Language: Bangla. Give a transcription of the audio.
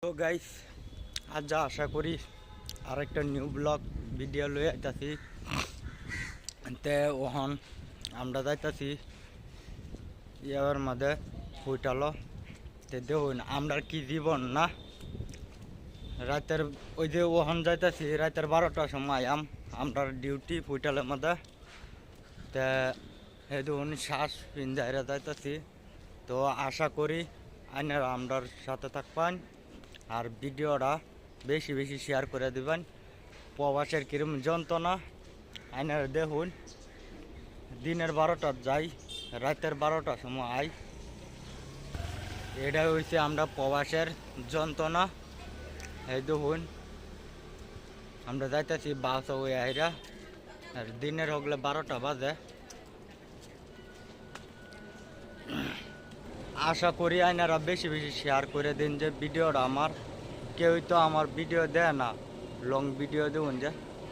তো গাইস আজ যা আশা করি আরেকটা নিউ ব্লগ ভিডিও লয়ে আইতাছি। তে ওহন আমরা যাইতাছি ইয়ার মধ্যে ফুটালো। তে দেখুন আমরা কি জীবন না রাতের ওই যে ওহন যাইতাছি রাতের 12টার সময় আমরা ডিউটি ফুটালের মধ্যে। তে এই দেখুন শ্বাস পিঞ্জাইরা যাইতাছি। তো আশা করি আইনারা আমরার সাথে থাকবেন আর ভিডিওটা বেশি বেশি শেয়ার করে দিবেন। প্রবাসের কিরম যন্ত্রণা আইনারা দেখুন। দিনের 12টার যাই, রাতের 12টার সময় আই। এটা হচ্ছে আমরা প্রবাসের যন্ত্রণা। এই দেখুন আমরা যাইতেছি বাস হয়ে আইরা, আর দিনের হগলে 12টা বাজে। আশা করি আইনারা বেশি বেশি শেয়ার করে দিন যে ভিডিওটা আমার কেউই তো আমার ভিডিও দেয় না, লং ভিডিও দেউন যে।